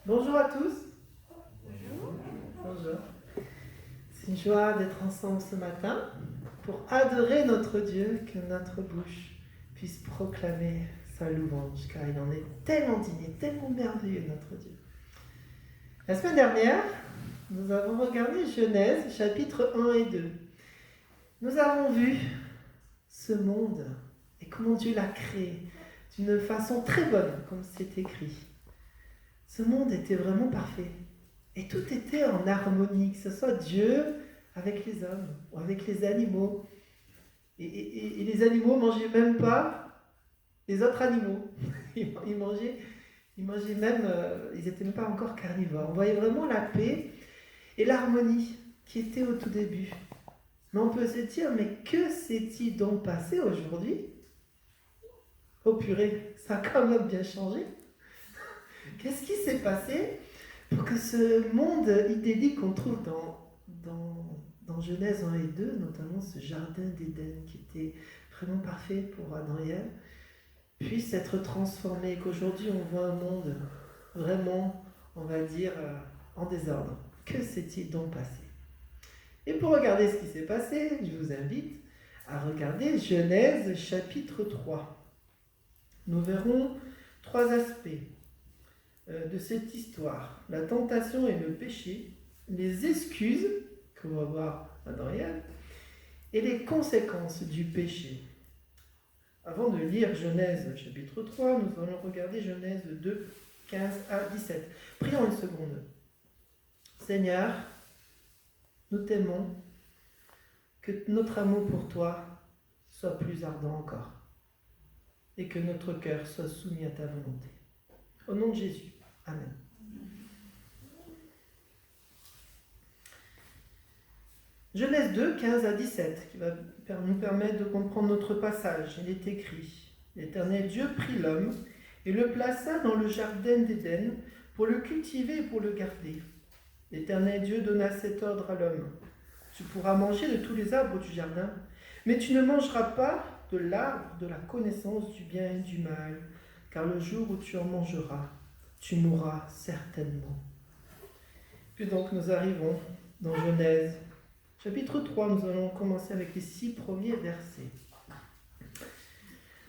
Bonjour à tous. Bonjour. C'est une joie d'être ensemble ce matin pour adorer notre Dieu, que notre bouche puisse proclamer sa louange, car il en est tellement digne et tellement merveilleux, notre Dieu. La semaine dernière, nous avons regardé Genèse, chapitres 1 et 2. Nous avons vu ce monde et comment Dieu l'a créé d'une façon très bonne, comme c'est écrit. Ce monde était vraiment parfait. Et tout était en harmonie, que ce soit Dieu avec les hommes ou avec les animaux. Et les animaux ne mangeaient même pas les autres animaux. Ils mangeaient même, ils n'étaient même pas encore carnivores. On voyait vraiment la paix et l'harmonie qui était au tout début. Mais on peut se dire, mais que s'est-il donc passé aujourd'hui? Oh purée, ça a quand même bien changé. Qu'est-ce qui s'est passé pour que ce monde idyllique qu'on trouve dans Genèse 1 et 2, notamment ce jardin d'Éden qui était vraiment parfait pour Adam et Ève, puisse être transformé, qu'aujourd'hui on voit un monde vraiment, on va dire, en désordre. Que s'est-il donc passé? Et pour regarder ce qui s'est passé, je vous invite à regarder Genèse chapitre 3. Nous verrons trois aspects de cette histoire: la tentation et le péché, les excuses qu'on va voir dans Ève, et les conséquences du péché. Avant de lire Genèse chapitre 3, nous allons regarder Genèse 2, 15 à 17. Prions une seconde. Seigneur, nous t'aimons, que notre amour pour toi soit plus ardent encore, et que notre cœur soit soumis à ta volonté. Au nom de Jésus. Amen. Genèse 2, 15 à 17, qui va nous permettre de comprendre notre passage. Il est écrit: L'Éternel Dieu prit l'homme et le plaça dans le jardin d'Éden pour le cultiver et pour le garder. L'Éternel Dieu donna cet ordre à l'homme: Tu pourras manger de tous les arbres du jardin, mais tu ne mangeras pas de l'arbre de la connaissance du bien et du mal, car le jour où tu en mangeras, tu mourras certainement. Puis donc nous arrivons dans Genèse chapitre 3, nous allons commencer avec les 6 premiers versets.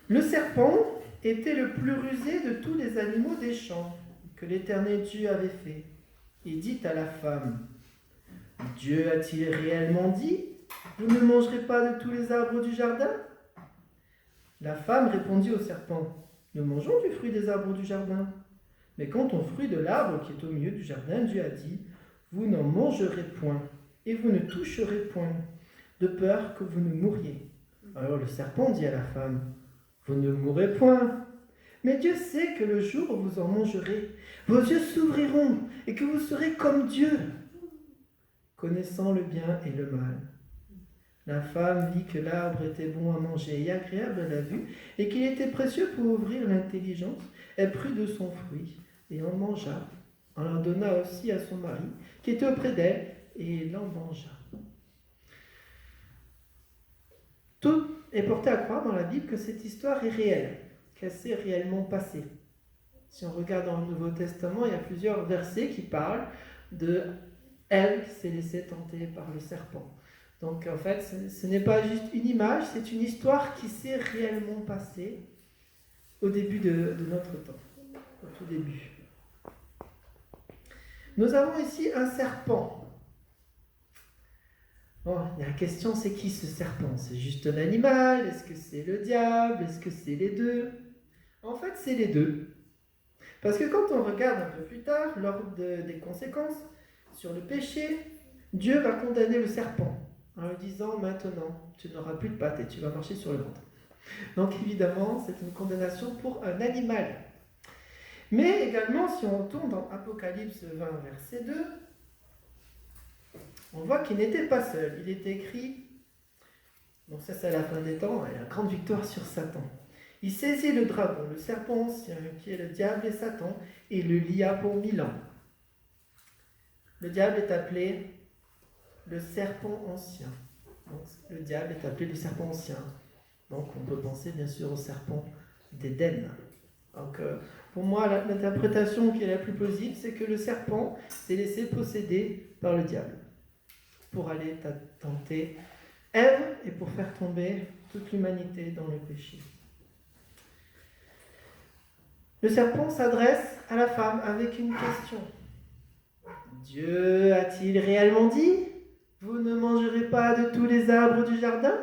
Le serpent était le plus rusé de tous les animaux des champs que l'Éternel Dieu avait fait. Il dit à la femme: Dieu a-t-il réellement dit: Vous ne mangerez pas de tous les arbres du jardin? La femme répondit au serpent: Nous mangeons du fruit des arbres du jardin. Mais quant au fruit de l'arbre qui est au milieu du jardin, Dieu a dit: Vous n'en mangerez point, et vous ne toucherez point, de peur que vous ne mouriez. Alors le serpent dit à la femme: Vous ne mourrez point. Mais Dieu sait que le jour où vous en mangerez, vos yeux s'ouvriront et que vous serez comme Dieu, connaissant le bien et le mal. La femme vit que l'arbre était bon à manger et agréable à la vue, et qu'il était précieux pour ouvrir l'intelligence. Elle prit de son fruit et en mangea. On en donna aussi à son mari, qui était auprès d'elle, et il en mangea. Tout est porté à croire dans la Bible que cette histoire est réelle, qu'elle s'est réellement passée. Si on regarde dans le Nouveau Testament, il y a plusieurs versets qui parlent de Ève qui s'est laissée tenter par le serpent. Donc en fait, ce n'est pas juste une image, c'est une histoire qui s'est réellement passée au début de notre temps, au tout début. Nous avons ici un serpent. Bon, la question, c'est qui ce serpent? C'est juste un animal? Est-ce que c'est le diable? Est-ce que c'est les deux? En fait, c'est les deux. Parce que quand on regarde un peu plus tard, lors des conséquences sur le péché, Dieu va condamner le serpent en lui disant: maintenant, tu n'auras plus de pattes et tu vas marcher sur le ventre. Donc évidemment, c'est une condamnation pour un animal. Mais également, si on retourne dans Apocalypse 20, verset 2, on voit qu'il n'était pas seul. Il est écrit, donc ça c'est à la fin des temps, et la grande victoire sur Satan. Il saisit le dragon, le serpent ancien, qui est le diable et Satan, et le lia pour 1000 ans. Le diable est appelé le serpent ancien. Donc, le diable est appelé le serpent ancien. Donc on peut penser bien sûr au serpent d'Éden. Donc, pour moi, l'interprétation qui est la plus plausible, c'est que le serpent s'est laissé posséder par le diable pour aller tenter Ève et pour faire tomber toute l'humanité dans le péché. Le serpent s'adresse à la femme avec une question. Dieu a-t-il réellement dit « Vous ne mangerez pas de tous les arbres du jardin ?»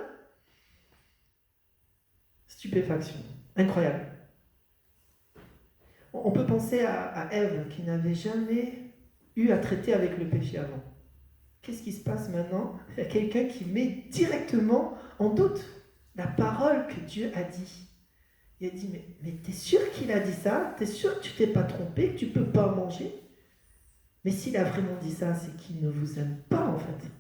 Stupéfaction. Incroyable. On peut penser à Ève qui n'avait jamais eu à traiter avec le péché avant. Qu'est-ce qui se passe maintenant? Il y a quelqu'un qui met directement en doute la parole que Dieu a dit. Il a dit, mais t'es sûr qu'il a dit ça? T'es sûr que tu t'es pas trompé, que tu peux pas manger? Mais s'il a vraiment dit ça, c'est qu'il ne vous aime pas en fait.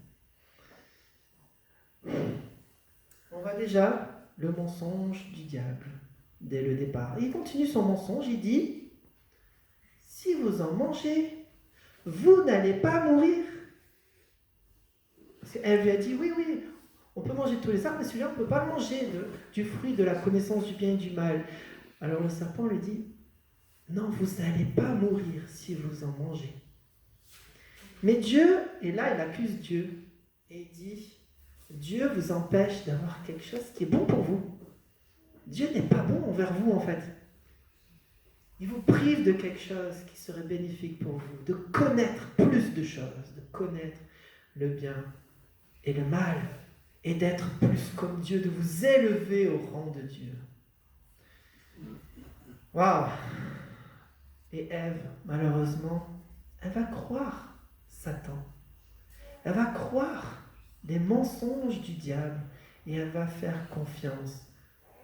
On voit déjà le mensonge du diable dès le départ. Il continue son mensonge, il dit, si vous en mangez, vous n'allez pas mourir. Elle lui a dit, oui, on peut manger tous les arbres, mais celui-là, on ne peut pas manger du fruit de la connaissance du bien et du mal. Alors le serpent lui dit, non, vous n'allez pas mourir si vous en mangez. Mais Dieu, et là il accuse Dieu, et il dit, Dieu vous empêche d'avoir quelque chose qui est bon pour vous. Dieu n'est pas bon envers vous en fait. Il vous prive de quelque chose qui serait bénéfique pour vous, de connaître plus de choses, de connaître le bien et le mal, et d'être plus comme Dieu, de vous élever au rang de Dieu. Waouh! Et Ève, malheureusement, elle va croire Satan. Elle va croire les mensonges du diable et elle va faire confiance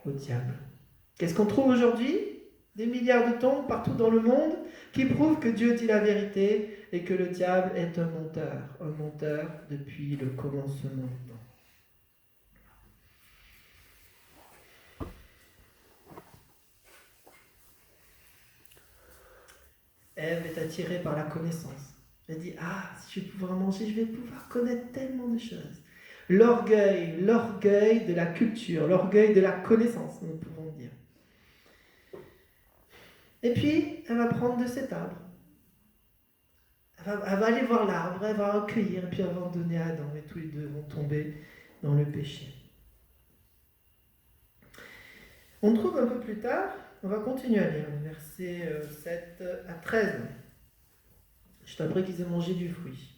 au diable. Qu'est-ce qu'on trouve aujourd'hui? Des milliards de tombes partout dans le monde qui prouvent que Dieu dit la vérité et que le diable est un menteur depuis le commencement. Ève est attirée par la connaissance. Elle dit, si je vais pouvoir manger, je vais pouvoir connaître tellement de choses. L'orgueil de la culture, l'orgueil de la connaissance, nous pouvons dire. Et puis, elle va prendre de cet arbre. Elle va aller voir l'arbre, elle va en cueillir, et puis elle va en donner à Adam, et tous les deux vont tomber dans le péché. On trouve un peu plus tard, on va continuer à lire, versets 7 à 13. Juste après qu'ils aient mangé du fruit.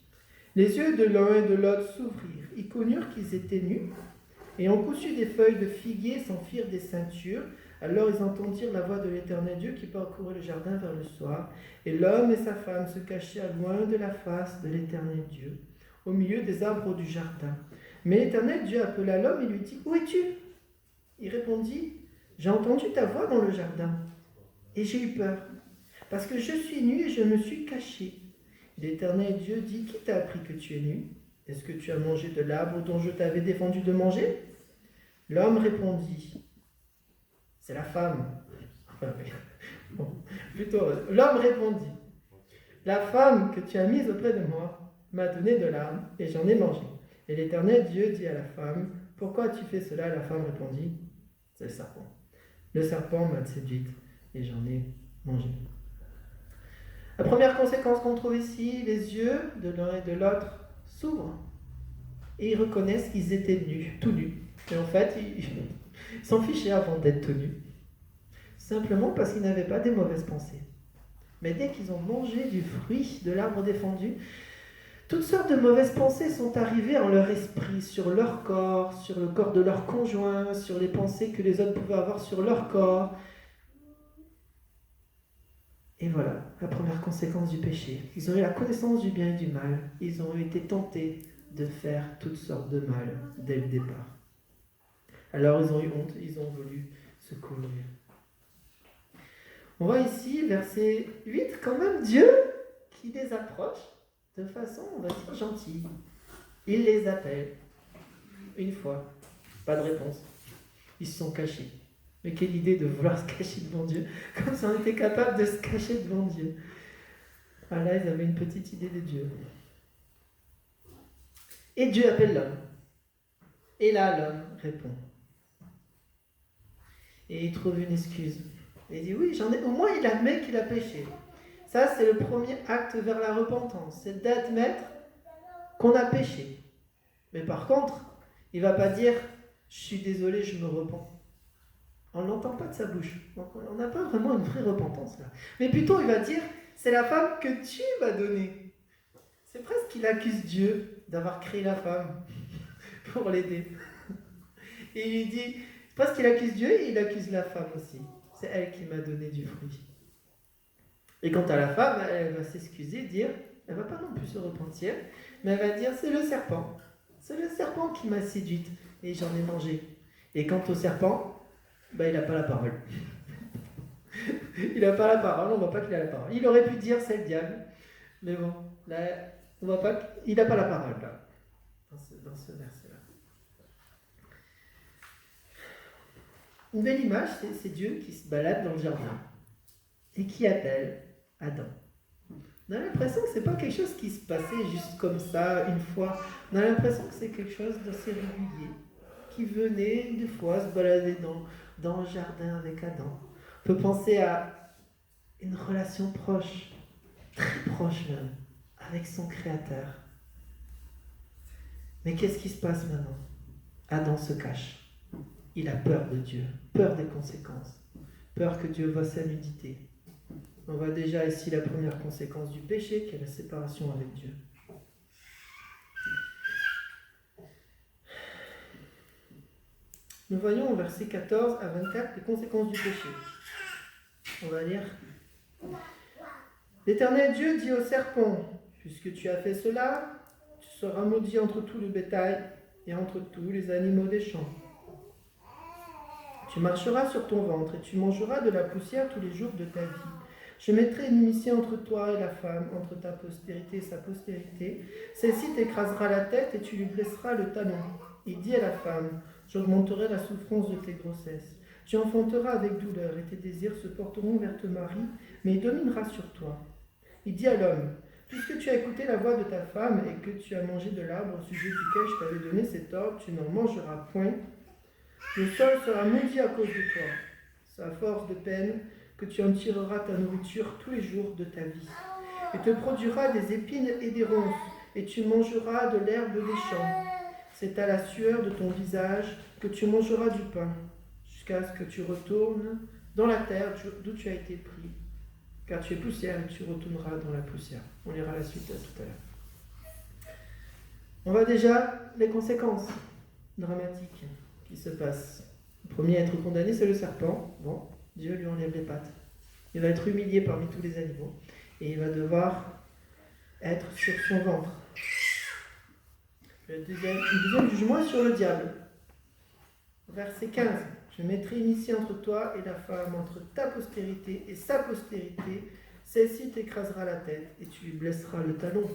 Les yeux de l'un et de l'autre s'ouvrirent. Ils connurent qu'ils étaient nus, et ayant cousu des feuilles de figuier, s'en firent des ceintures. Alors ils entendirent la voix de l'Éternel Dieu qui parcourait le jardin vers le soir. Et l'homme et sa femme se cachèrent loin de la face de l'Éternel Dieu, au milieu des arbres du jardin. Mais l'Éternel Dieu appela l'homme et lui dit, « Où es-tu » Il répondit, « J'ai entendu ta voix dans le jardin, et j'ai eu peur, parce que je suis nu et je me suis caché. » L'Éternel Dieu dit, « Qui t'a appris que tu es nu? Est-ce que tu as mangé de l'arbre dont je t'avais défendu de manger ?» L'homme répondit, « C'est la femme. » L'homme répondit, « La femme que tu as mise auprès de moi m'a donné de l'arbre et j'en ai mangé. » Et l'Éternel Dieu dit à la femme, « Pourquoi as-tu fait cela ?» La femme répondit, « C'est le serpent. Le serpent m'a séduite et j'en ai mangé. » La première conséquence qu'on trouve ici, les yeux de l'un et de l'autre s'ouvrent et ils reconnaissent qu'ils étaient nus, tout nus. Et en fait, ils s'en fichaient avant d'être tout nus, simplement parce qu'ils n'avaient pas des mauvaises pensées. Mais dès qu'ils ont mangé du fruit de l'arbre défendu, toutes sortes de mauvaises pensées sont arrivées en leur esprit, sur leur corps, sur le corps de leur conjoint, sur les pensées que les autres pouvaient avoir sur leur corps. Et voilà, la première conséquence du péché. Ils ont eu la connaissance du bien et du mal. Ils ont été tentés de faire toutes sortes de mal dès le départ. Alors ils ont eu honte, ils ont voulu se couvrir. On voit ici, verset 8, quand même Dieu qui les approche de façon, on va dire, gentille. Il les appelle. Une fois, pas de réponse. Ils se sont cachés. Mais quelle idée de vouloir se cacher devant Dieu, comme si on était capable de se cacher devant Dieu. Ah là, ils avaient une petite idée de Dieu. Et Dieu appelle l'homme. Et là, l'homme répond. Et il trouve une excuse. Et il dit oui, au moins il admet qu'il a péché. Ça, c'est le premier acte vers la repentance, c'est d'admettre qu'on a péché. Mais par contre, il ne va pas dire « je suis désolé, je me repens ». On ne l'entend pas de sa bouche. Donc on n'a pas vraiment une vraie repentance là. Mais plutôt, il va dire « c'est la femme que tu m'as donnée ». C'est presque qu'il accuse Dieu d'avoir créé la femme pour l'aider. Et il lui dit, c'est presque qu'il accuse Dieu et il accuse la femme aussi. C'est elle qui m'a donné du fruit. Et quant à la femme, elle va s'excuser, dire, elle ne va pas non plus se repentir, mais elle va dire, c'est le serpent. C'est le serpent qui m'a séduite et j'en ai mangé. Et quant au serpent, il n'a pas la parole. Il n'a pas la parole, on ne voit pas qu'il a la parole. Il aurait pu dire, c'est le diable, mais bon, là, on voit pas, il n'a pas la parole là, dans ce verset-là. Une belle image, c'est Dieu qui se balade dans le jardin et qui appelle Adam. On a l'impression que ce n'est pas quelque chose qui se passait juste comme ça, une fois. On a l'impression que c'est quelque chose d'assez régulier, qui venait des fois se balader dans le jardin avec Adam. On peut penser à une relation proche, très proche même, avec son Créateur. Mais qu'est-ce qui se passe maintenant? Adam se cache. Il a peur de Dieu, peur des conséquences, peur que Dieu voie sa nudité. On voit déjà ici la première conséquence du péché, qui est la séparation avec Dieu. Nous voyons au verset 14 à 24 les conséquences du péché. On va lire. L'Éternel Dieu dit au serpent, puisque tu as fait cela, tu seras maudit entre tout le bétail et entre tous les animaux des champs. Tu marcheras sur ton ventre et tu mangeras de la poussière tous les jours de ta vie. Je mettrai une inimitié entre toi et la femme, entre ta postérité et sa postérité. Celle-ci t'écrasera la tête et tu lui blesseras le talon. Il dit à la femme, j'augmenterai la souffrance de tes grossesses. Tu enfanteras avec douleur et tes désirs se porteront vers ton mari, mais il dominera sur toi. Il dit à l'homme, puisque tu as écouté la voix de ta femme et que tu as mangé de l'arbre au sujet duquel je t'avais donné cet ordre, tu n'en mangeras point. Le sol sera maudit à cause de toi. C'est à force de peine que tu en tireras ta nourriture tous les jours de ta vie. Et te produira des épines et des ronces, et tu mangeras de l'herbe des champs. C'est à la sueur de ton visage que tu mangeras du pain, jusqu'à ce que tu retournes dans la terre d'où tu as été pris. Car tu es poussière et tu retourneras dans la poussière. On lira la suite tout à l'heure. On voit déjà les conséquences dramatiques qui se passent. Le premier à être condamné, c'est le serpent. Bon, Dieu lui enlève les pattes. Il va être humilié parmi tous les animaux et il va devoir être sur son ventre. Le deuxième jugement est sur le diable. Verset 15. Je mettrai une iniquité entre toi et la femme, entre ta postérité et sa postérité. Celle-ci t'écrasera la tête et tu lui blesseras le talon.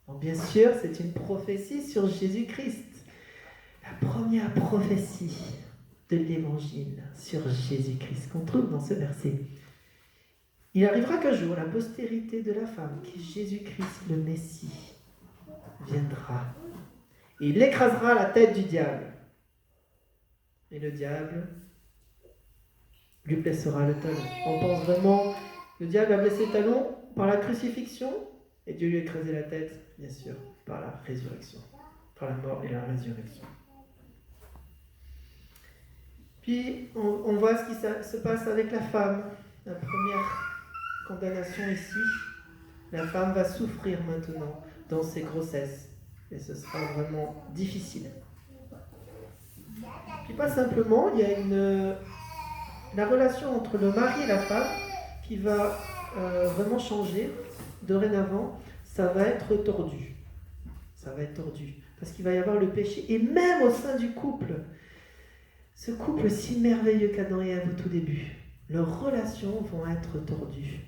Donc bien sûr, c'est une prophétie sur Jésus-Christ. La première prophétie de l'Évangile sur Jésus-Christ qu'on trouve dans ce verset. Il arrivera qu'un jour, la postérité de la femme, qui est Jésus-Christ le Messie, viendra. Et il écrasera la tête du diable. Et le diable lui blessera le talon. On pense vraiment, le diable a blessé le talon par la crucifixion, et Dieu lui a écrasé la tête, bien sûr, par la résurrection, par la mort et la résurrection. Puis, on voit ce qui se passe avec la femme. La première condamnation ici. La femme va souffrir maintenant dans ses grossesses. Et ce sera vraiment difficile. Puis pas simplement, il y a la relation entre le mari et la femme qui va vraiment changer. Dorénavant, ça va être tordu. Ça va être tordu. Parce qu'il va y avoir le péché. Et même au sein du couple, ce couple si merveilleux qu'Adam et Ève au tout début, leurs relations vont être tordues.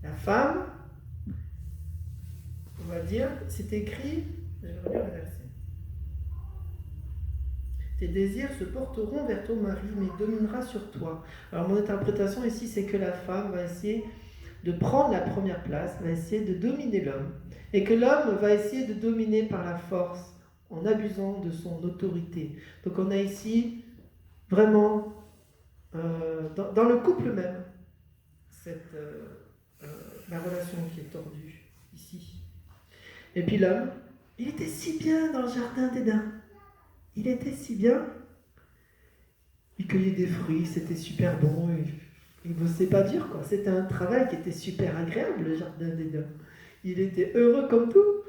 La femme, on va dire, c'est écrit, je vais relire le verset. Tes désirs se porteront vers ton mari, mais il dominera sur toi. Alors mon interprétation ici, c'est que la femme va essayer de prendre la première place, va essayer de dominer l'homme, et que l'homme va essayer de dominer par la force, en abusant de son autorité. Donc on a ici vraiment dans le couple même, la relation qui est tordue ici. Et puis l'homme, il était si bien dans le jardin d'Éden. Il était si bien. Il cueillait des fruits, c'était super bon. Il bossait pas dur, quoi. C'était un travail qui était super agréable, le jardin d'Éden. Il était heureux comme tout.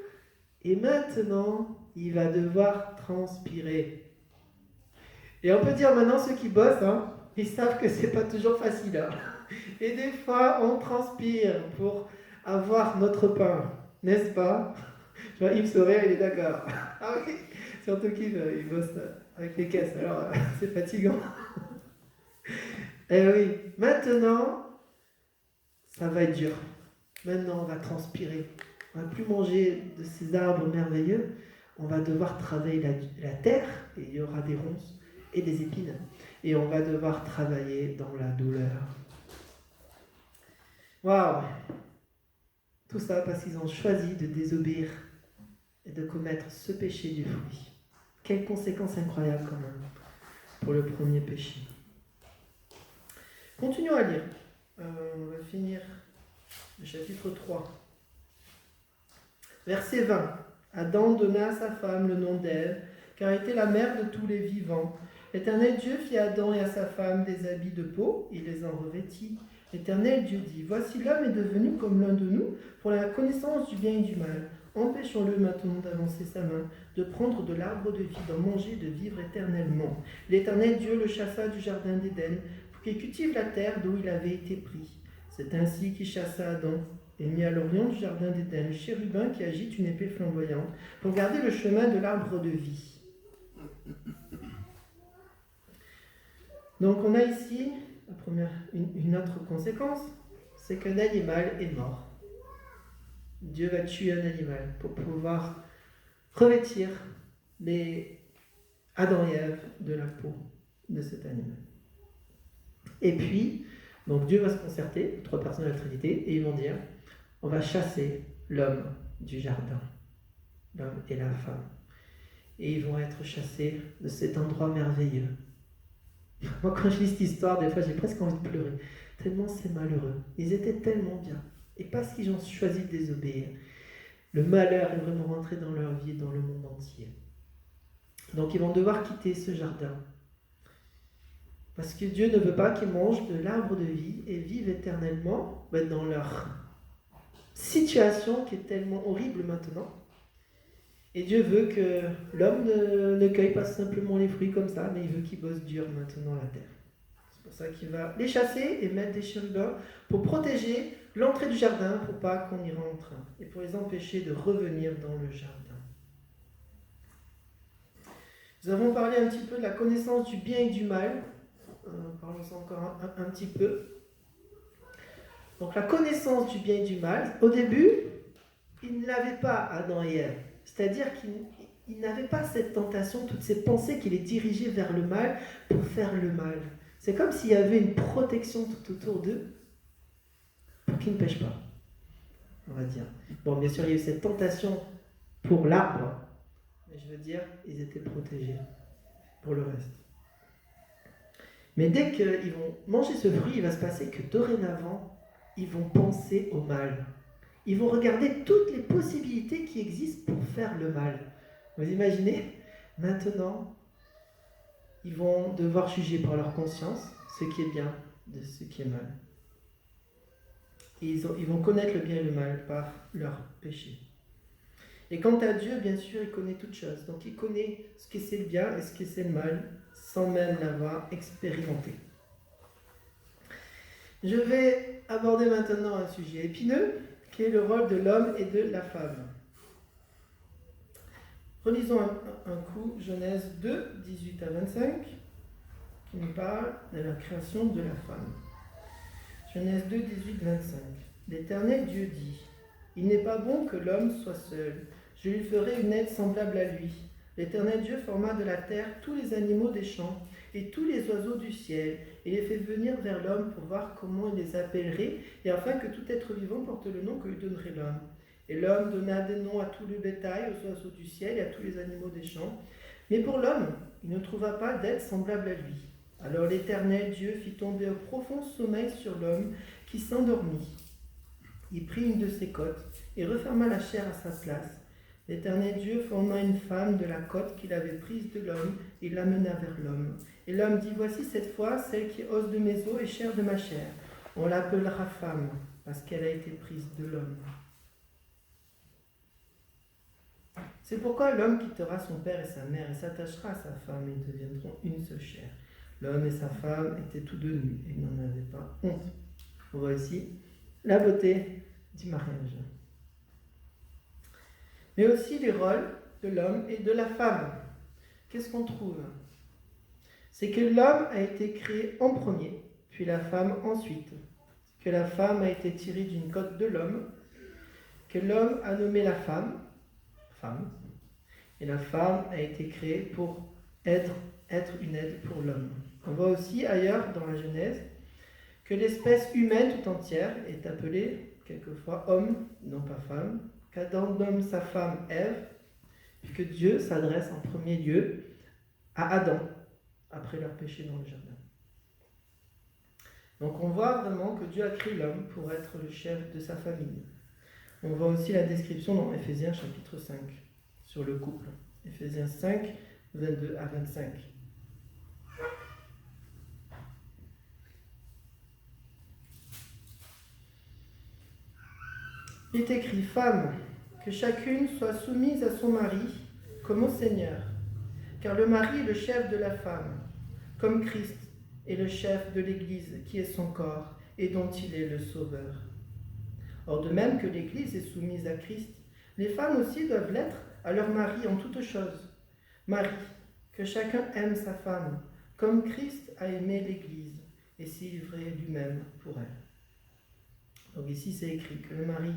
Et maintenant, il va devoir transpirer. Et on peut dire maintenant, ceux qui bossent, ils savent que c'est pas toujours facile. Et des fois, on transpire pour avoir notre pain, n'est-ce pas? Je vois Yves Sorel, il est d'accord. Ah oui, surtout qu'il bosse avec les caisses, alors c'est fatigant. Eh oui, maintenant, ça va être dur. Maintenant, on va transpirer. On ne va plus manger de ces arbres merveilleux. On va devoir travailler la terre, et il y aura des ronces et des épines. Et on va devoir travailler dans la douleur. Waouh! Tout ça parce qu'ils ont choisi de désobéir et de commettre ce péché du fruit. Quelle conséquence incroyable quand même pour le premier péché. Continuons à lire. On va finir le chapitre 3. Verset 20. Adam donna à sa femme le nom d'Ève, car elle était la mère de tous les vivants. L'Éternel Dieu fit à Adam et à sa femme des habits de peau, il les en revêtit. L'Éternel Dieu dit, voici l'homme est devenu comme l'un de nous, pour la connaissance du bien et du mal. Empêchons-le maintenant d'avancer sa main, de prendre de l'arbre de vie, d'en manger et de vivre éternellement. L'Éternel Dieu le chassa du jardin d'Éden, pour qu'il cultive la terre d'où il avait été pris. C'est ainsi qu'il chassa Adam, et mit à l'orient du jardin d'Éden le chérubin qui agite une épée flamboyante, pour garder le chemin de l'arbre de vie. Donc on a ici une autre conséquence, c'est qu'un animal est mort. Dieu va tuer un animal pour pouvoir revêtir les Adam et Ève de la peau de cet animal. Et puis, donc Dieu va se concerter, 3 personnes de la Trinité, et ils vont dire, on va chasser l'homme du jardin, l'homme et la femme. Et ils vont être chassés de cet endroit merveilleux. Moi, quand je lis cette histoire, des fois, j'ai presque envie de pleurer. Tellement c'est malheureux. Ils étaient tellement bien. Et parce qu'ils ont choisi de désobéir, le malheur est vraiment rentré dans leur vie et dans le monde entier. Donc, ils vont devoir quitter ce jardin. Parce que Dieu ne veut pas qu'ils mangent de l'arbre de vie et vivent éternellement dans leur situation qui est tellement horrible maintenant. Et Dieu veut que l'homme ne cueille pas simplement les fruits comme ça, mais il veut qu'il bosse dur maintenant la terre. C'est pour ça qu'il va les chasser et mettre des chérubins pour protéger l'entrée du jardin, pour pas qu'on y rentre, et pour les empêcher de revenir dans le jardin. Nous avons parlé un petit peu de la connaissance du bien et du mal. Parlons-en encore un petit peu. Donc la connaissance du bien et du mal, au début, ils ne l'avaient pas, Adam et Ève. C'est-à-dire qu'ils n'avaient pas cette tentation, toutes ces pensées qui les dirigeaient vers le mal pour faire le mal. C'est comme s'il y avait une protection tout autour d'eux pour qu'ils ne pêchent pas, on va dire. Bon, bien sûr, il y a eu cette tentation pour l'arbre, mais je veux dire, ils étaient protégés pour le reste. Mais dès qu'ils vont manger ce fruit, il va se passer que dorénavant, ils vont penser au mal. Ils vont regarder toutes les possibilités qui existent pour faire le mal. Vous imaginez? Maintenant, ils vont devoir juger par leur conscience ce qui est bien de ce qui est mal. Et ils vont connaître le bien et le mal par leur péché. Et quant à Dieu, bien sûr, il connaît toutes choses. Donc il connaît ce que c'est le bien et ce que c'est le mal, sans même l'avoir expérimenté. Je vais aborder maintenant un sujet épineux, qui est le rôle de l'homme et de la femme. Relisons un coup Genèse 2, 18 à 25, qui nous parle de la création de la femme. Genèse 2, 18, 25. L'Éternel Dieu dit, « Il n'est pas bon que l'homme soit seul. Je lui ferai une aide semblable à lui. L'Éternel Dieu forma de la terre tous les animaux des champs et tous les oiseaux du ciel, et les fait venir vers l'homme pour voir comment il les appellerait, et afin que tout être vivant porte le nom que lui donnerait l'homme. Et l'homme donna des noms à tout le bétail, aux oiseaux du ciel et à tous les animaux des champs. Mais pour l'homme, il ne trouva pas d'aide semblable à lui. Alors l'Éternel Dieu fit tomber un profond sommeil sur l'homme qui s'endormit. Il prit une de ses côtes et referma la chair à sa place. L'Éternel Dieu forma une femme de la côte qu'il avait prise de l'homme et l'amena vers l'homme. Et l'homme dit, voici cette fois celle qui est os de mes os et chair de ma chair. On l'appellera femme parce qu'elle a été prise de l'homme. C'est pourquoi l'homme quittera son père et sa mère et s'attachera à sa femme et ils deviendront une seule chair. L'homme et sa femme étaient tous deux nus et n'en avaient pas honte. On voit ici la beauté du mariage. Mais aussi les rôles de l'homme et de la femme. Qu'est-ce qu'on trouve? C'est que l'homme a été créé en premier, puis la femme ensuite. Que la femme a été tirée d'une côte de l'homme, que l'homme a nommé la femme, et la femme a été créée pour être une aide pour l'homme. On voit aussi ailleurs dans la Genèse que l'espèce humaine tout entière est appelée quelquefois homme, non pas femme, qu'Adam nomme sa femme Ève, puis que Dieu s'adresse en premier lieu à Adam, après leur péché dans le jardin. Donc on voit vraiment que Dieu a créé l'homme pour être le chef de sa famille. On voit aussi la description dans Éphésiens chapitre 5 sur le couple. Éphésiens 5, 22 à 25. Il est écrit, femme, que chacune soit soumise à son mari comme au Seigneur, car le mari est le chef de la femme, comme Christ est le chef de l'Église, qui est son corps et dont il est le sauveur. Or, de même que l'Église est soumise à Christ, les femmes aussi doivent l'être à leur mari en toutes choses. Mari, que chacun aime sa femme, comme Christ a aimé l'Église et s'est livré lui-même pour elle. Donc ici, c'est écrit que le mari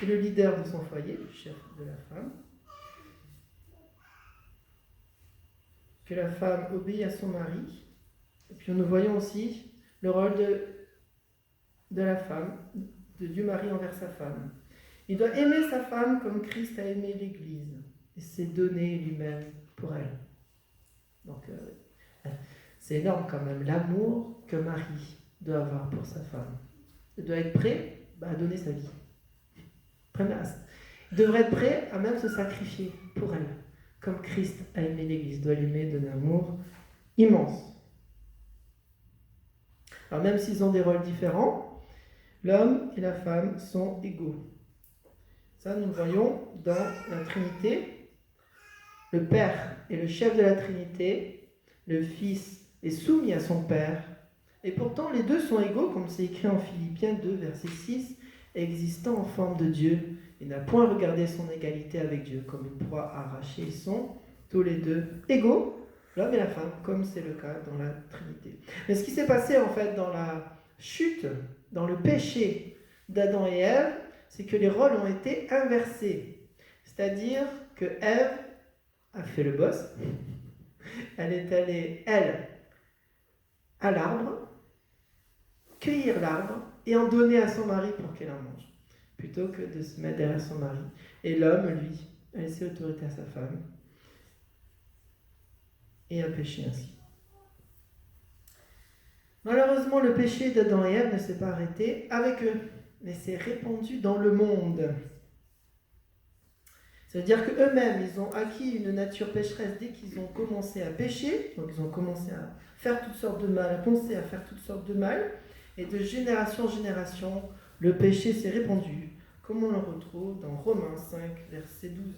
est le leader de son foyer, le chef de la femme, que la femme obéit à son mari, et puis nous voyons aussi le rôle de la femme, du mari envers sa femme. Il doit aimer sa femme comme Christ a aimé l'Église et s'est donné lui-même pour elle. Donc c'est énorme quand même, l'amour que Marie doit avoir pour sa femme. Il doit être prêt à donner sa vie. Il devrait être prêt à même se sacrifier pour elle, comme Christ a aimé l'Église. Il doit l'aimer d'un amour immense. Alors même s'ils ont des rôles différents, l'homme et la femme sont égaux. Ça, nous le voyons dans la Trinité. Le Père est le chef de la Trinité, le Fils est soumis à son Père, et pourtant les deux sont égaux, comme c'est écrit en Philippiens 2, verset 6, existant en forme de Dieu, il n'a point regardé son égalité avec Dieu comme une proie arrachée, ils sont tous les deux égaux, l'homme et la femme, comme c'est le cas dans la Trinité. Mais ce qui s'est passé en fait dans la chute, dans le péché d'Adam et Ève, c'est que les rôles ont été inversés. C'est-à-dire que Ève a fait le boss, elle est allée, elle, à l'arbre, cueillir l'arbre et en donner à son mari pour qu'elle en mange, plutôt que de se mettre derrière son mari. Et l'homme, lui, a laissé autorité à sa femme et a péché ainsi. Malheureusement, le péché d'Adam et Ève ne s'est pas arrêté avec eux, mais s'est répandu dans le monde. C'est-à-dire qu'eux-mêmes, ils ont acquis une nature pécheresse dès qu'ils ont commencé à pécher, donc ils ont commencé à faire toutes sortes de mal, à penser à faire toutes sortes de mal, et de génération en génération, le péché s'est répandu, comme on le retrouve dans Romains 5, verset 12.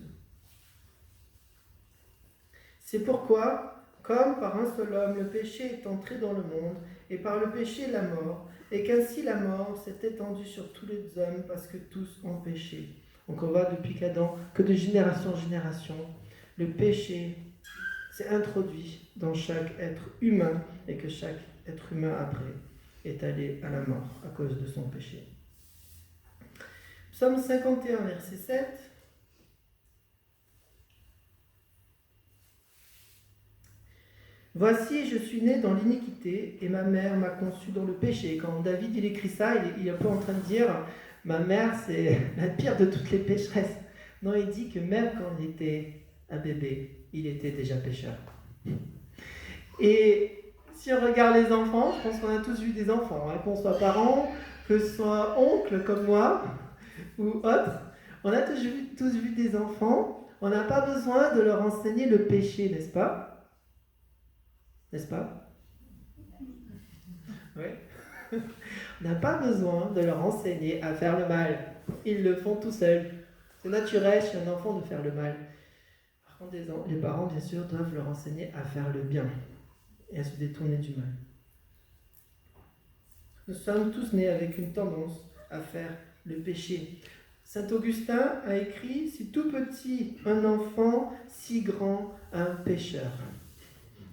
C'est pourquoi, comme par un seul homme, le péché est entré dans le monde, et par le péché la mort, et qu'ainsi la mort s'est étendue sur tous les hommes, parce que tous ont péché. Donc on voit depuis qu'Adam, que de génération en génération, le péché s'est introduit dans chaque être humain, et que chaque être humain après est allé à la mort à cause de son péché. Psaume 51, verset 7. Voici, je suis né dans l'iniquité et ma mère m'a conçu dans le péché. Quand David il écrit ça, il est un peu en train de dire ma mère c'est la pire de toutes les pécheresses. Non, il dit que même quand il était un bébé, il était déjà pécheur. Et Si on regarde les enfants, je pense qu'on a tous vu des enfants, hein, qu'on soit parents, que ce soit oncle comme moi ou autre. On a tous vu des enfants. On n'a pas besoin de leur enseigner le péché, n'est-ce pas? N'est-ce pas? Oui. On n'a pas besoin de leur enseigner à faire le mal. Ils le font tout seuls. C'est naturel chez un enfant de faire le mal. Par contre, les parents, bien sûr, doivent leur enseigner à faire le bien et à se détourner du mal. Nous sommes tous nés avec une tendance à faire le péché. Saint Augustin a écrit « Si tout petit un enfant, si grand un pécheur ».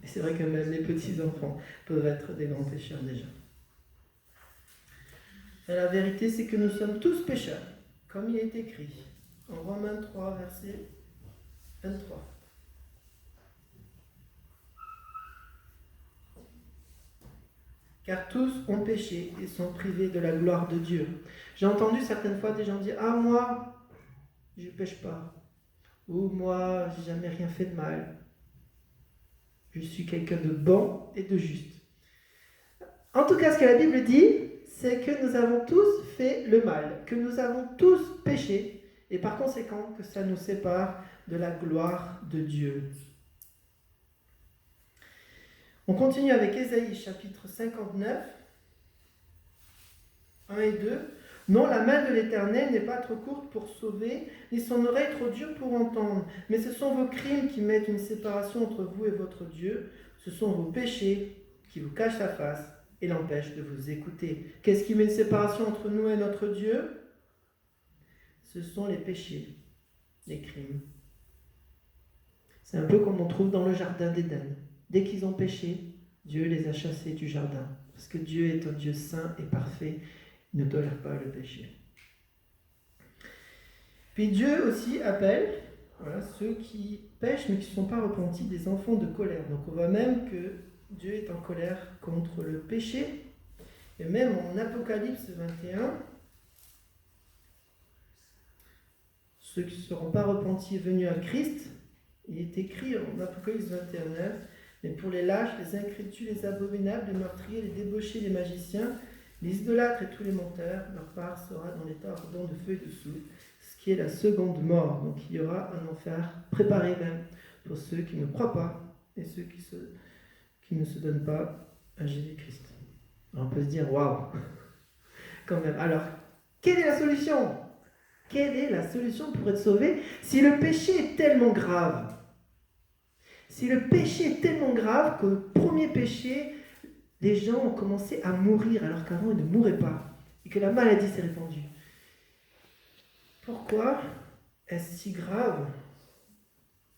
Et c'est vrai que même les petits-enfants peuvent être des grands pécheurs déjà. Et la vérité, c'est que nous sommes tous pécheurs, comme il est écrit en Romains 3, verset 23. Car tous ont péché et sont privés de la gloire de Dieu. J'ai entendu certaines fois des gens dire « Ah, moi, je ne pêche pas. » Ou « Moi, j'ai jamais rien fait de mal. Je suis quelqu'un de bon et de juste. » En tout cas, ce que la Bible dit, c'est que nous avons tous fait le mal, que nous avons tous péché, et par conséquent que ça nous sépare de la gloire de Dieu. On continue avec Ésaïe chapitre 59, 1 et 2. Non, la main de l'Éternel n'est pas trop courte pour sauver, ni son oreille trop dure pour entendre. Mais ce sont vos crimes qui mettent une séparation entre vous et votre Dieu. Ce sont vos péchés qui vous cachent la face et l'empêchent de vous écouter. Qu'est-ce qui met une séparation entre nous et notre Dieu? Ce sont les péchés, les crimes. C'est un peu comme on trouve dans le jardin d'Éden. Dès qu'ils ont péché, Dieu les a chassés du jardin. Parce que Dieu est un Dieu saint et parfait. Il ne tolère pas le péché. Puis Dieu aussi appelle ceux qui pêchent mais qui ne sont pas repentis des enfants de colère. Donc on voit même que Dieu est en colère contre le péché. Et même en Apocalypse 21, ceux qui ne seront pas repentis et venus à Christ, il est écrit en Apocalypse 21, mais pour les lâches, les incrédules, les abominables, les meurtriers, les débauchés, les magiciens, les idolâtres et tous les menteurs, leur part sera dans l'état ardent de feu et de souffle, ce qui est la seconde mort. Donc il y aura un enfer préparé même pour ceux qui ne croient pas et ceux qui ne se donnent pas à Jésus-Christ. Alors on peut se dire, waouh, quand même. Alors, quelle est la solution? Quelle est la solution pour être sauvé si le péché est tellement grave? Si le péché est tellement grave qu'au premier péché, les gens ont commencé à mourir alors qu'avant ils ne mouraient pas et que la maladie s'est répandue. Pourquoi est-ce si grave?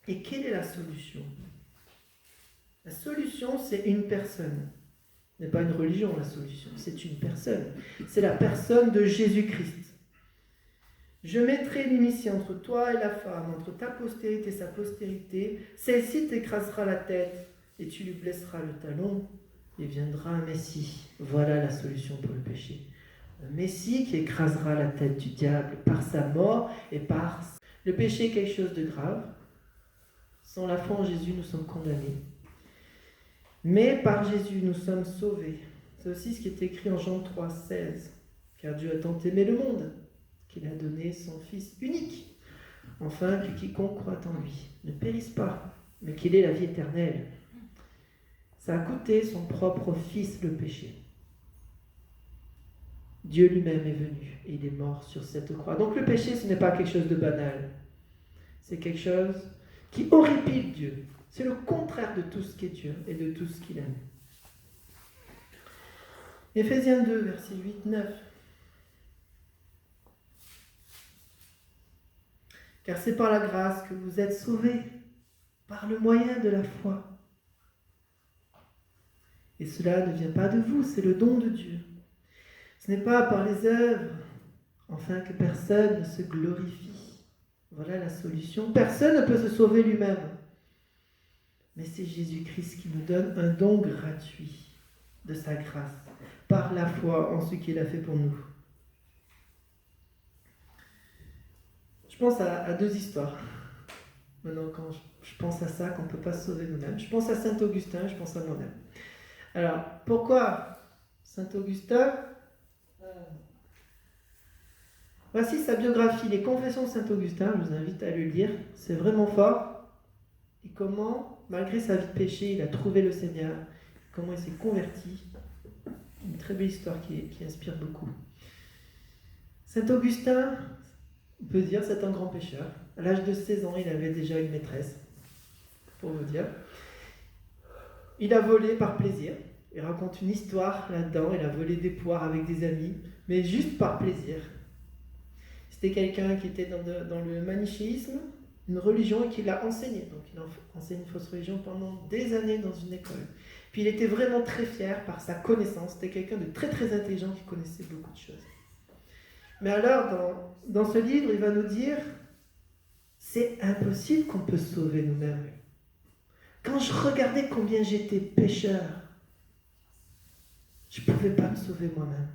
Et quelle est la solution? La solution, c'est une personne. Ce n'est pas une religion, la solution, c'est une personne. C'est la personne de Jésus-Christ. Je mettrai l'inimitié entre toi et la femme, entre ta postérité et sa postérité. Celle-ci t'écrasera la tête et tu lui blesseras le talon. Et viendra un Messie. Voilà la solution pour le péché. Un Messie qui écrasera la tête du diable par sa mort et par... Le péché est quelque chose de grave. Sans la foi en Jésus, nous sommes condamnés. Mais par Jésus, nous sommes sauvés. C'est aussi ce qui est écrit en Jean 3, 16. Car Dieu a tant aimé le monde qu'il a donné son Fils unique, afin que quiconque croit en lui ne périsse pas, mais qu'il ait la vie éternelle. Ça a coûté son propre Fils le péché. Dieu lui-même est venu et il est mort sur cette croix. Donc le péché, ce n'est pas quelque chose de banal. C'est quelque chose qui horripile Dieu. C'est le contraire de tout ce qu'est Dieu et de tout ce qu'il aime. Éphésiens 2, versets 8-9. Car c'est par la grâce que vous êtes sauvés, par le moyen de la foi. Et cela ne vient pas de vous, c'est le don de Dieu. Ce n'est pas par les œuvres, afin que personne ne se glorifie. Voilà la solution. Personne ne peut se sauver lui-même. Mais c'est Jésus-Christ qui nous donne un don gratuit de sa grâce, par la foi en ce qu'il a fait pour nous. Je pense à deux histoires. Maintenant, quand je pense à ça, qu'on ne peut pas se sauver nous-mêmes. Je pense à Saint Augustin, je pense à moi-même. Alors, pourquoi Saint Augustin? Voici sa biographie, les Confessions de Saint Augustin, je vous invite à le lire, c'est vraiment fort. Et comment, malgré sa vie de péché, il a trouvé le Seigneur, comment il s'est converti. Une très belle histoire qui inspire beaucoup. Saint Augustin, on peut dire, c'est un grand pécheur. À l'âge de 16 ans, il avait déjà une maîtresse, pour vous dire. Il a volé par plaisir. Il raconte une histoire là-dedans. Il a volé des poires avec des amis, mais juste par plaisir. C'était quelqu'un qui était dans le manichéisme, une religion, et qui l'a enseigné. Donc il a enseigné une fausse religion pendant des années dans une école. Puis il était vraiment très fier par sa connaissance. C'était quelqu'un de très très intelligent qui connaissait beaucoup de choses. Mais alors, dans ce livre, il va nous dire, c'est impossible qu'on peut se sauver nous-mêmes. Quand je regardais combien j'étais pécheur, je ne pouvais pas me sauver moi-même.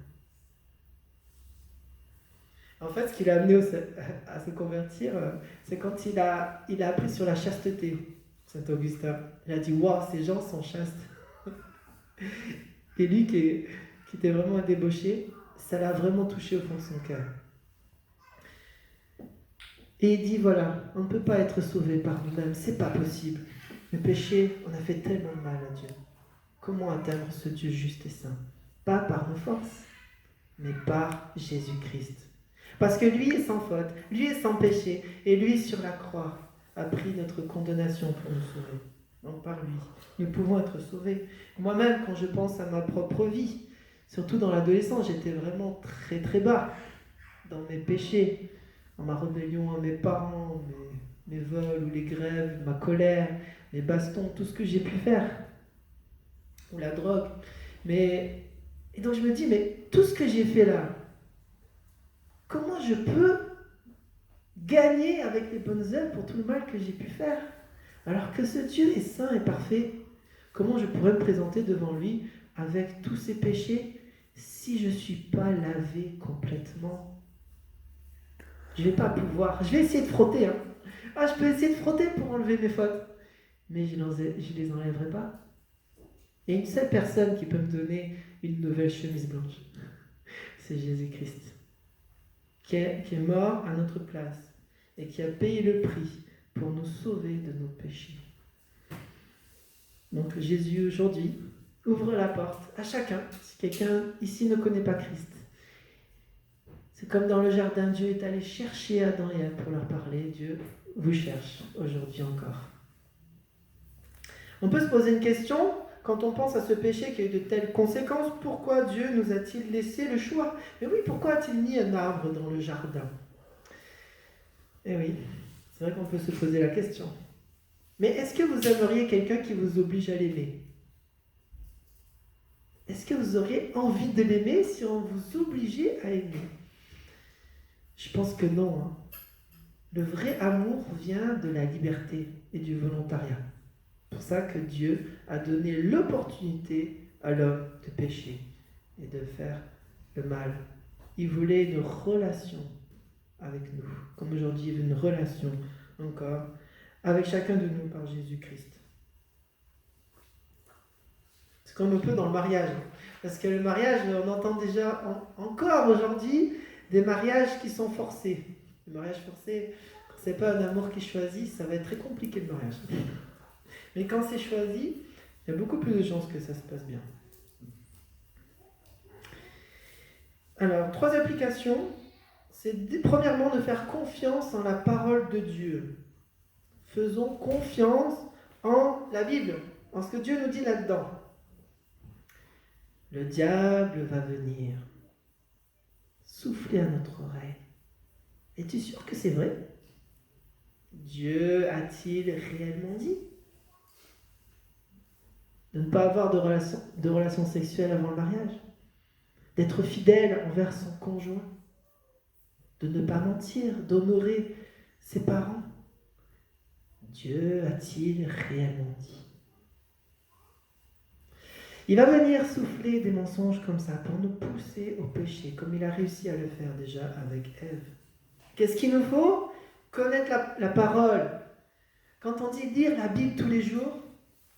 En fait, ce qui l'a amené à se convertir, c'est quand il a appris sur la chasteté, Saint Augustin. Il a dit, waouh, ces gens sont chastes. Et lui, qui était vraiment un débauché, ça l'a vraiment touché au fond de son cœur. Et il dit, voilà, on ne peut pas être sauvé par nous-mêmes, c'est pas possible. Le péché, on a fait tellement de mal à Dieu. Comment atteindre ce Dieu juste et saint? Pas par nos forces, mais par Jésus-Christ. Parce que lui est sans faute, lui est sans péché, et lui sur la croix a pris notre condamnation pour nous sauver. Donc par lui, nous pouvons être sauvés. Moi-même, quand je pense à ma propre vie, surtout dans l'adolescence, j'étais vraiment très très bas dans mes péchés, dans ma rébellion à mes parents, mes vols ou les grèves, ma colère, les bastons, tout ce que j'ai pu faire, ou la drogue. Et donc je me dis, mais tout ce que j'ai fait là, comment je peux gagner avec les bonnes œuvres pour tout le mal que j'ai pu faire? Alors que ce Dieu est saint et parfait, comment je pourrais me présenter devant lui avec tous ces péchés si je ne suis pas lavé complètement? Je ne vais pas pouvoir. Je vais essayer de frotter. Je peux essayer de frotter pour enlever mes fautes. Mais je ne les enlèverai pas. Il y a une seule personne qui peut me donner une nouvelle chemise blanche. C'est Jésus-Christ. Qui est mort à notre place et qui a payé le prix pour nous sauver de nos péchés. Donc Jésus aujourd'hui ouvre la porte à chacun. Si quelqu'un ici ne connaît pas Christ, c'est comme dans le jardin, Dieu est allé chercher Adam et Ève pour leur parler. Dieu vous cherche aujourd'hui encore. On peut se poser une question quand on pense à ce péché qui a eu de telles conséquences. Pourquoi Dieu nous a-t-il laissé le choix? Mais oui, pourquoi a-t-il mis un arbre dans le jardin? Eh oui, c'est vrai qu'on peut se poser la question. Mais est-ce que vous aimeriez quelqu'un qui vous oblige à l'aimer? Est-ce que vous auriez envie de l'aimer si on vous obligeait à aimer? Je pense que non. Le vrai amour vient de la liberté et du volontariat. C'est pour ça que Dieu a donné l'opportunité à l'homme de pécher et de faire le mal. Il voulait une relation avec nous, comme aujourd'hui il veut une relation encore avec chacun de nous par Jésus-Christ. C'est comme un peu dans le mariage. Parce que le mariage, on entend déjà encore aujourd'hui des mariages qui sont forcés. Le mariage forcé, quand c'est pas un amour qui choisit, ça va être très compliqué le mariage. Mais quand c'est choisi, il y a beaucoup plus de chances que ça se passe bien. Alors, 3 applications. C'est premièrement de faire confiance en la parole de Dieu. Faisons confiance en la Bible, en ce que Dieu nous dit là-dedans. Le diable va venir souffler à notre oreille. Es-tu sûr que c'est vrai? Dieu a-t-il réellement dit de ne pas avoir de relations sexuelles avant le mariage? D'être fidèle envers son conjoint? De ne pas mentir? D'honorer ses parents? Dieu a-t-il réellement dit? Il va venir souffler des mensonges comme ça pour nous pousser au péché, comme il a réussi à le faire déjà avec Ève. Qu'est-ce qu'il nous faut? Connaître la parole. Quand on dit lire la Bible tous les jours,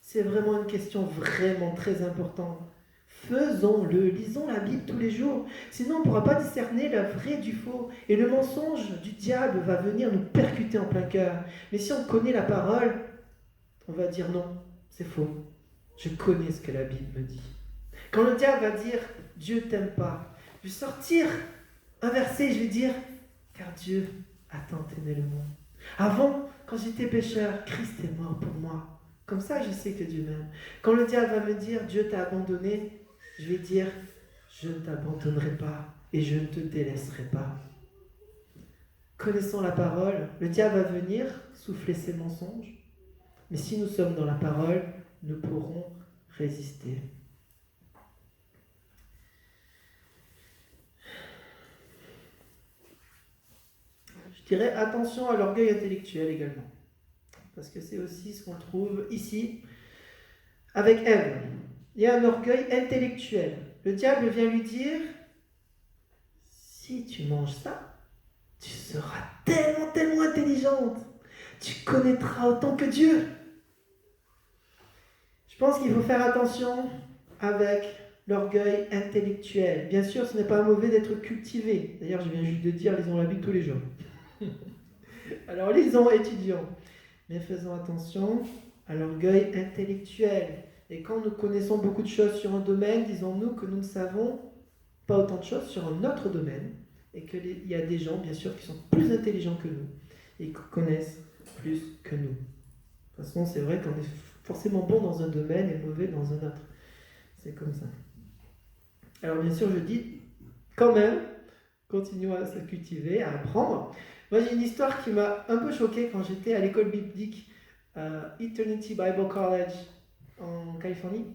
C'est vraiment une question vraiment très importante. Faisons-le, lisons la Bible tous les jours. Sinon, on ne pourra pas discerner le vrai du faux. Et le mensonge du diable va venir nous percuter en plein cœur. Mais si on connaît la parole, on va dire non, c'est faux. Je connais ce que la Bible me dit. Quand le diable va dire « Dieu t'aime pas », je vais sortir un verset, je vais dire « Car Dieu a tant aimé le monde ». Avant, quand j'étais pécheur, Christ est mort pour moi. Comme ça, je sais que Dieu m'aime. Quand le diable va me dire « Dieu t'a abandonné », je vais dire « Je ne t'abandonnerai pas et je ne te délaisserai pas ». Connaissant la parole, le diable va venir souffler ses mensonges. Mais si nous sommes dans la parole, nous pourrons résister. Je dirais attention à l'orgueil intellectuel également. Parce que c'est aussi ce qu'on trouve ici avec Ève. Il y a un orgueil intellectuel. Le diable vient lui dire, si tu manges ça, tu seras tellement intelligente. Tu connaîtras autant que Dieu. Je pense qu'il faut faire attention avec l'orgueil intellectuel. Bien sûr, ce n'est pas mauvais d'être cultivé. D'ailleurs, je viens juste de dire, lisons la Bible tous les jours. Alors, lisons, étudions. Mais faisons attention à l'orgueil intellectuel. Et quand nous connaissons beaucoup de choses sur un domaine, disons-nous que nous ne savons pas autant de choses sur un autre domaine. Et qu'il y a des gens, bien sûr, qui sont plus intelligents que nous. Et qui connaissent plus que nous. De toute façon, c'est vrai qu'on est forcément bon dans un domaine et mauvais dans un autre. C'est comme ça. Alors bien sûr, je dis, quand même, continuons à se cultiver, à apprendre. Moi, j'ai une histoire qui m'a un peu choquée quand j'étais à l'école biblique Eternity Bible College en Californie.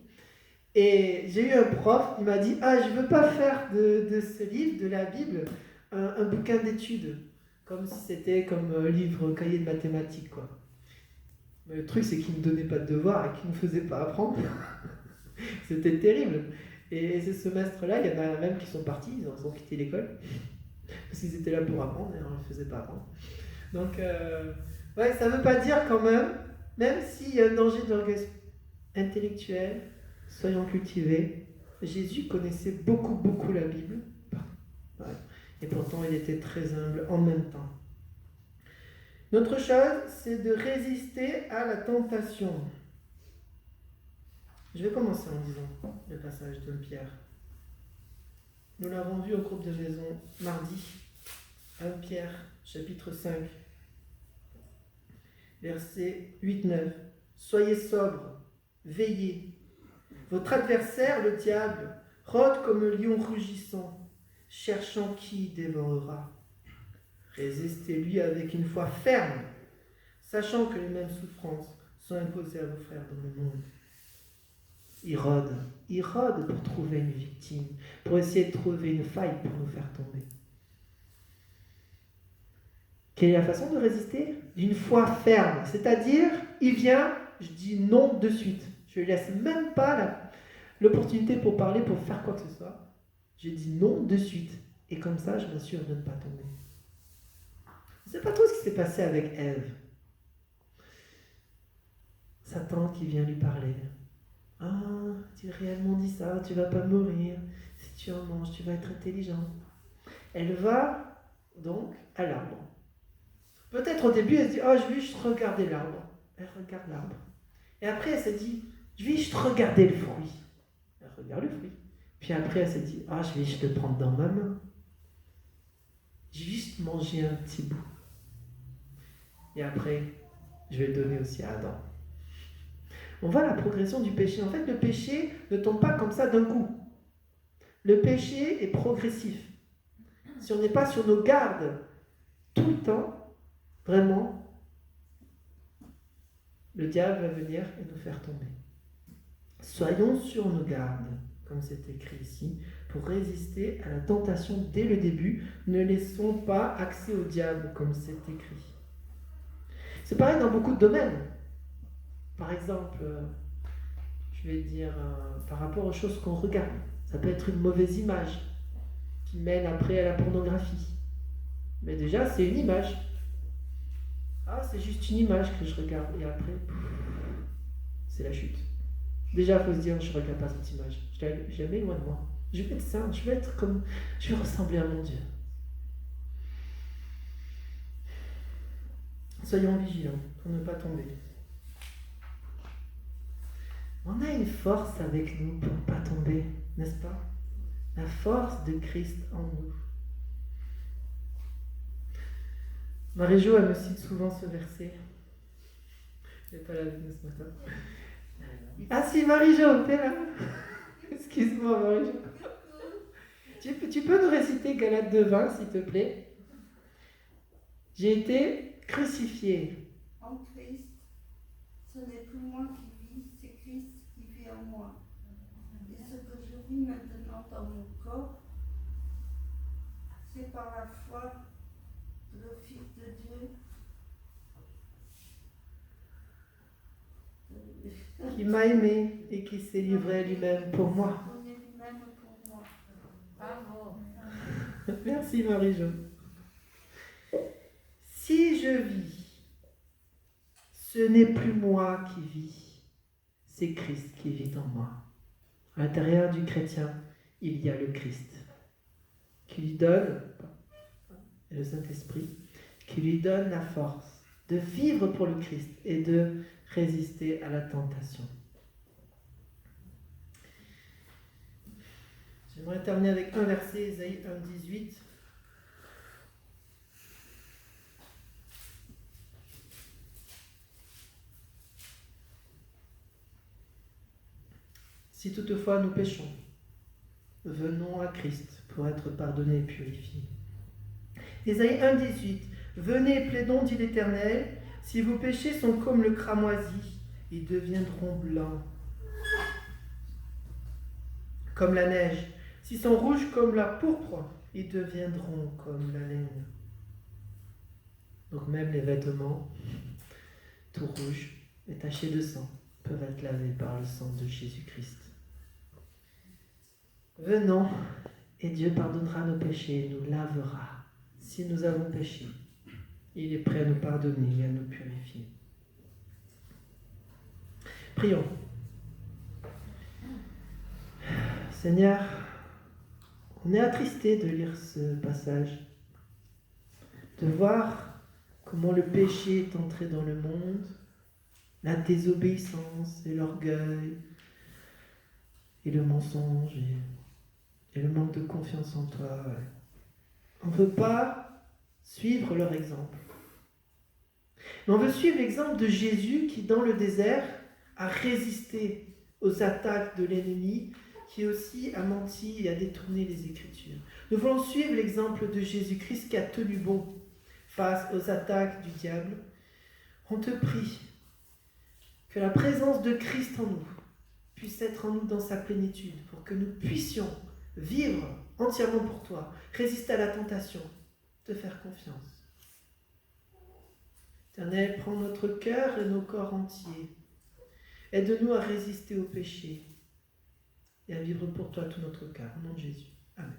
Et j'ai eu un prof, il m'a dit, je ne veux pas faire de ce livre, de la Bible, un bouquin d'études, comme si c'était comme un livre, cahier de mathématiques, quoi. Mais le truc, c'est qu'il ne me donnait pas de devoirs et qu'il ne me faisait pas apprendre. C'était terrible. Et ce semestre-là, il y en a même qui sont partis, ils ont quitté l'école. Parce qu'ils étaient là pour apprendre et on ne les faisait pas apprendre. Donc, ouais, ça ne veut pas dire quand même s'il y a un danger d'orgueil intellectuel, soyons cultivés. Jésus connaissait beaucoup la Bible. Ouais. Et pourtant, il était très humble en même temps. L'autre chose, c'est de résister à la tentation. Je vais commencer en disant le passage de Pierre. Nous l'avons vu au groupe de maison mardi, 1 Pierre, chapitre 5, versets 8-9. Soyez sobres, veillez. Votre adversaire, le diable, rôde comme un lion rugissant, cherchant qui dévorera. Résistez-lui avec une foi ferme, sachant que les mêmes souffrances sont imposées à vos frères dans le monde. Il rôde pour trouver une victime, pour essayer de trouver une faille pour nous faire tomber. Quelle est la façon de résister? D'une foi ferme, c'est-à-dire, il vient, je dis non de suite. Je ne lui laisse même pas l'opportunité pour parler, pour faire quoi que ce soit. Je dis non de suite. Et comme ça, je m'assure de ne pas tomber. Je ne sais pas trop ce qui s'est passé avec Ève. Satan qui vient lui parler. Tu as réellement dit ça, tu ne vas pas mourir. Si tu en manges, tu vas être intelligent. Elle va donc à l'arbre. Peut-être au début, elle se dit, je vais juste regarder l'arbre. Elle regarde l'arbre. Et après, elle se dit, je vais juste regarder le fruit. Elle regarde le fruit. Puis après, elle se dit, je vais juste le prendre dans ma main. Je vais juste manger un petit bout. Et après, je vais le donner aussi à Adam. On voit la progression du péché. En fait, le péché ne tombe pas comme ça d'un coup. Le péché est progressif. Si on n'est pas sur nos gardes tout le temps, vraiment, le diable va venir et nous faire tomber. Soyons sur nos gardes, comme c'est écrit ici, pour résister à la tentation dès le début. Ne laissons pas accès au diable, comme c'est écrit. C'est pareil dans beaucoup de domaines. Par exemple, je vais dire, par rapport aux choses qu'on regarde. Ça peut être une mauvaise image qui mène après à la pornographie. Mais déjà, c'est une image. C'est juste une image que je regarde. Et après, c'est la chute. Déjà, il faut se dire, je ne regarde pas cette image. Je la mets loin de moi. Je vais être saint, je vais ressembler à mon Dieu. Soyons vigilants pour ne pas tomber. On a une force avec nous pour ne pas tomber, n'est-ce pas? La force de Christ en nous. Marie-Jo, elle me cite souvent ce verset. Elle n'est pas là avec nous ce matin. Ah si, Marie-Jo, t'es là. Excuse-moi, Marie-Jo. Tu peux nous réciter Galates 2:20, s'il te plaît? J'ai été crucifié. En Christ, ce n'est plus moi qui vis, c'est Christ qui vit en moi. Et ce que je vis maintenant dans mon corps, c'est par la foi de le Fils de Dieu Qui m'a aimé et qui s'est livré lui-même pour moi. Bravo. Merci Marie-Jo. Si je vis, ce n'est plus moi qui vis, c'est Christ qui vit en moi. À l'intérieur du chrétien, il y a le Christ qui lui donne, et le Saint-Esprit, qui lui donne la force de vivre pour le Christ et de résister à la tentation. J'aimerais terminer avec un verset, Ésaïe 1:18. Si toutefois nous péchons, venons à Christ pour être pardonnés et purifiés. Ésaïe 1:18. Venez, plaidons, dit l'Éternel, si vos péchés sont comme le cramoisi, ils deviendront blancs comme la neige. S'ils sont rouges comme la pourpre, ils deviendront comme la laine. Donc même les vêtements, tout rouges et tachés de sang, peuvent être lavés par le sang de Jésus-Christ. Venons, et Dieu pardonnera nos péchés et nous lavera. Si nous avons péché, il est prêt à nous pardonner et à nous purifier. Prions. Seigneur, on est attristé de lire ce passage, de voir comment le péché est entré dans le monde, la désobéissance et l'orgueil et le mensonge et le manque de confiance en toi. On ne veut pas suivre leur exemple. Mais on veut suivre l'exemple de Jésus qui, dans le désert, a résisté aux attaques de l'ennemi, qui aussi a menti et a détourné les Écritures. Nous voulons suivre l'exemple de Jésus-Christ qui a tenu bon face aux attaques du diable. On te prie que la présence de Christ en nous puisse être en nous dans sa plénitude, pour que nous puissions vivre entièrement pour toi, résister à la tentation, te faire confiance. Éternel, prends notre cœur et nos corps entiers. Aide-nous à résister au péché et à vivre pour toi tout notre cœur. Au nom de Jésus. Amen.